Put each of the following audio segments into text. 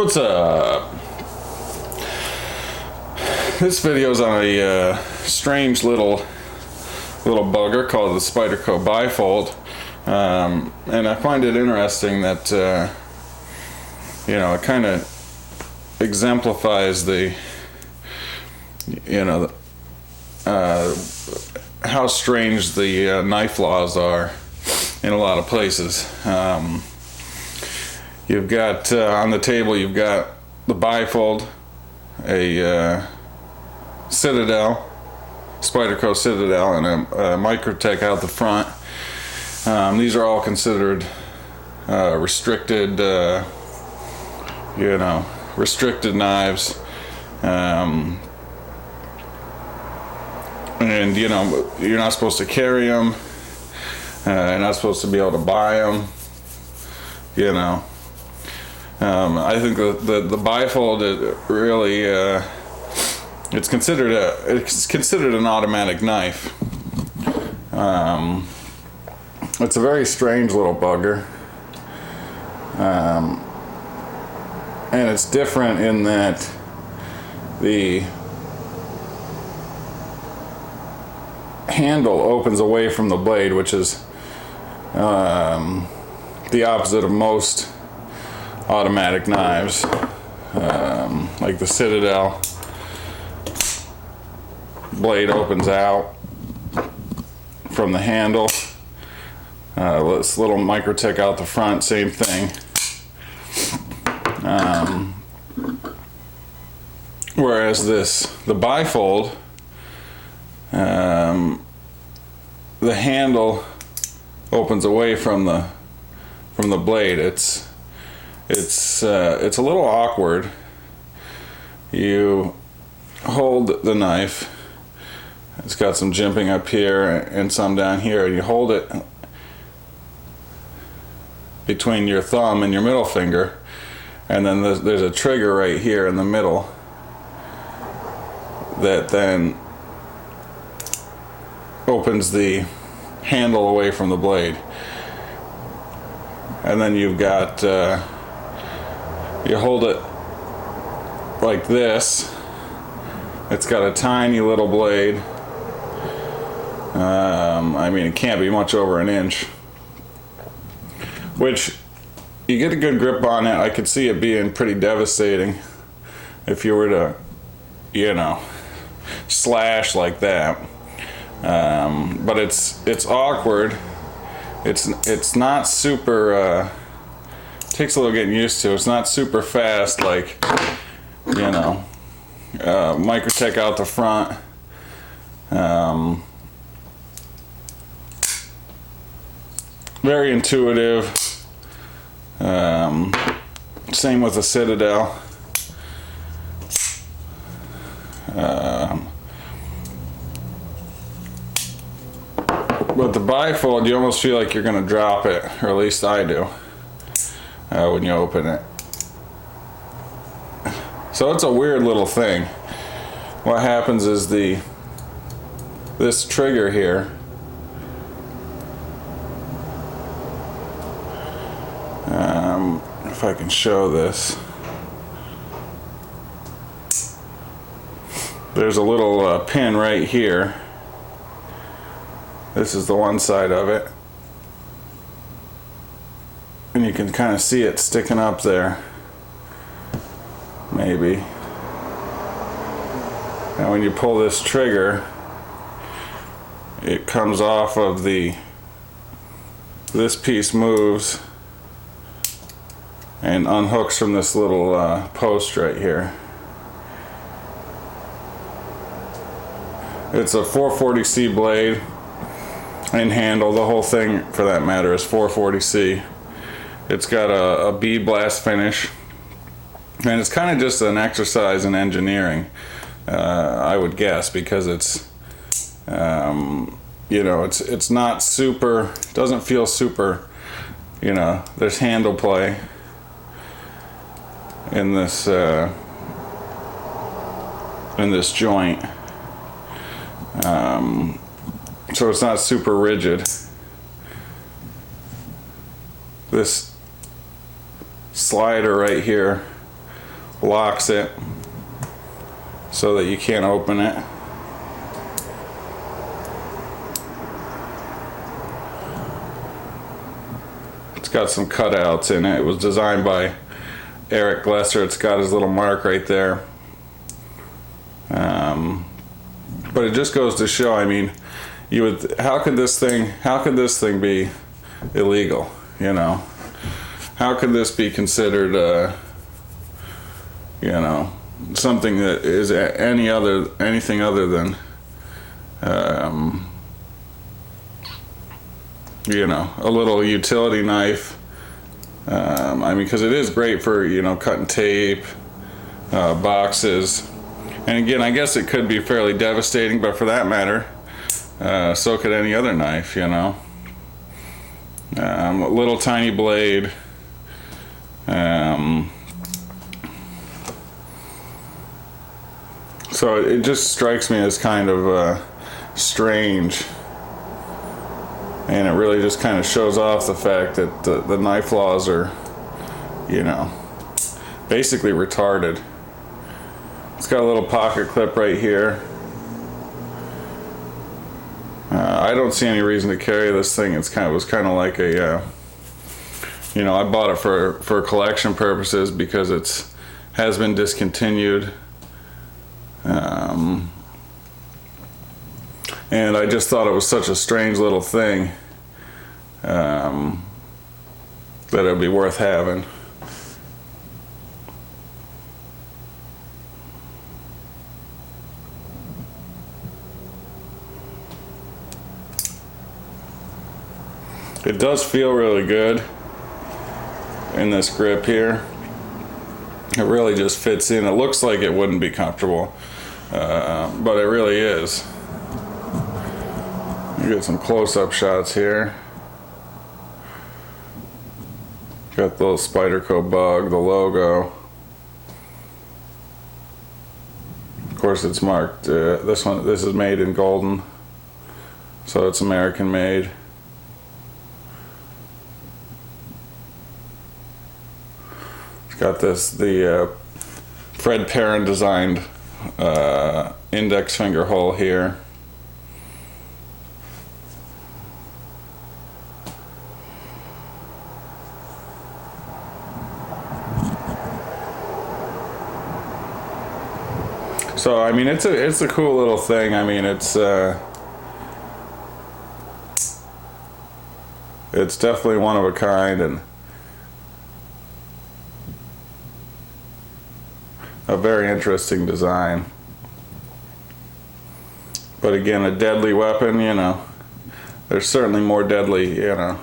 What's up? This video is on a strange little bugger called the Spyderco Bi-Fold, and I find it interesting that it kind of exemplifies the how strange the knife laws are in a lot of places. You've got on the table, you've got the Bi-Fold, a Citadel, Spyderco Citadel, and a Microtech out the front. These are all considered restricted, restricted knives. And you're not supposed to carry them. You're not supposed to be able to buy them. I think the Bi-Fold, it really it's considered an automatic knife. It's a very strange little bugger, and it's different in that the handle opens away from the blade, which is the opposite of most automatic knives, like the Citadel. Blade opens out from the handle. This little Microtech out the front, same thing. Whereas the Bi-Fold, the handle opens away from the blade. It's a little awkward. You hold the knife. It's got some jimping up here and some down here, and you hold it between your thumb and your middle finger, and then there's a trigger right here in the middle that then opens the handle away from the blade. And then you've got you hold it like this. It's got a tiny little blade. It can't be much over an inch, which you get a good grip on it. I could see it being pretty devastating if you were to slash like that. But it's awkward. It's not super takes a little getting used to. It's not super fast like Microtech out the front. Very intuitive. Same with the Citadel. But the Bi-Fold, you almost feel like you're going to drop it, or at least I do, when you open it. So it's a weird little thing. What happens is this trigger here, if I can show this, there's a little pin right here. This is the one side of it, and you can kind of see it sticking up there, maybe. And when you pull this trigger, it comes off of this piece moves and unhooks from this little post right here. It's a 440C blade and handle. The whole thing, for that matter, is 440C. It's got a bead blast finish, and it's kind of just an exercise in engineering, I would guess, because it's it's not super, doesn't feel super, there's handle play in this joint, so it's not super rigid. This slider right here locks it so that you can't open it. It's got some cutouts in it. It was designed by Eric Glesser. It's got his little mark right there. But it just goes to show, I mean, you would, how could this thing be illegal, you know? How could this be considered, you know, something that is anything other than, you know, a little utility knife? I mean, because it is great for, you know, cutting tape, boxes. And again, I guess it could be fairly devastating, but for that matter, so could any other knife, you know. A little tiny blade. So it just strikes me as kind of strange. And it really just kind of shows off the fact that the knife laws are, you know, basically retarded. It's got a little pocket clip right here. I don't see any reason to carry this thing. It was kind of like a, you know, I bought it for collection purposes because has been discontinued. And I just thought it was such a strange little thing that it'd be worth having. It does feel really good in this grip here. It really just fits in. It looks like it wouldn't be comfortable, but it really is. You get some close-up shots here. Got the little Spyderco bug, the logo. Of course, it's marked. This is made in golden, so it's American made. Got the Fred Perrin designed index finger hole here. So I mean, it's a cool little thing. I mean, it's definitely one of a kind, and a very interesting design. But again, a deadly weapon, you know. There's certainly more deadly, you know.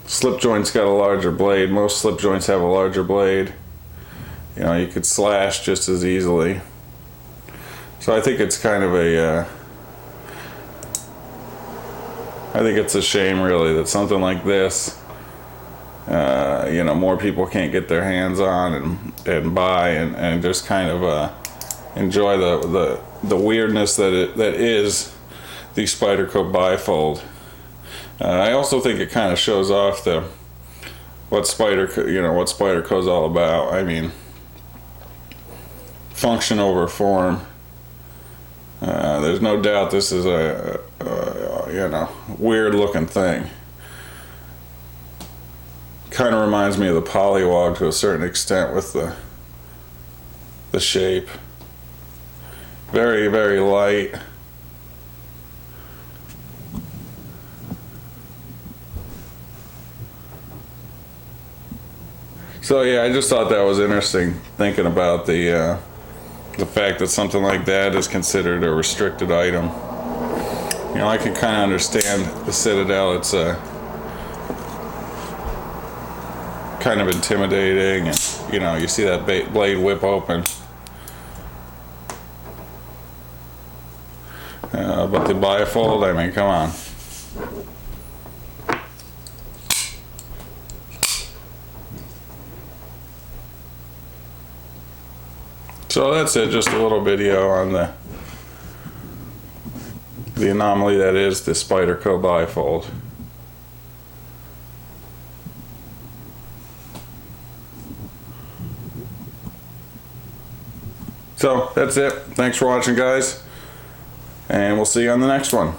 Slip joint's got a larger blade. Most slip joints have a larger blade. You know, you could slash just as easily. So I think it's kind of I think it's a shame, really, that something like this, you know, more people can't get their hands on and buy and just kind of enjoy the weirdness that is the Spyderco Bi-Fold. I also think it kind of shows off what Spyderco's all about. I mean, function over form. There's no doubt this is a you know, weird looking thing. Kind of reminds me of the Polywog to a certain extent with the shape. Very, very light. So yeah, I just thought that was interesting, thinking about the fact that something like that is considered a restricted item. You know, I can kind of understand the Citadel. It's kind of intimidating, and you know, you see that blade whip open. But the Bi-Fold, I mean, come on. So that's it, just a little video on the anomaly that is the Spyderco Bi-Fold. So that's it. Thanks for watching, guys, and we'll see you on the next one.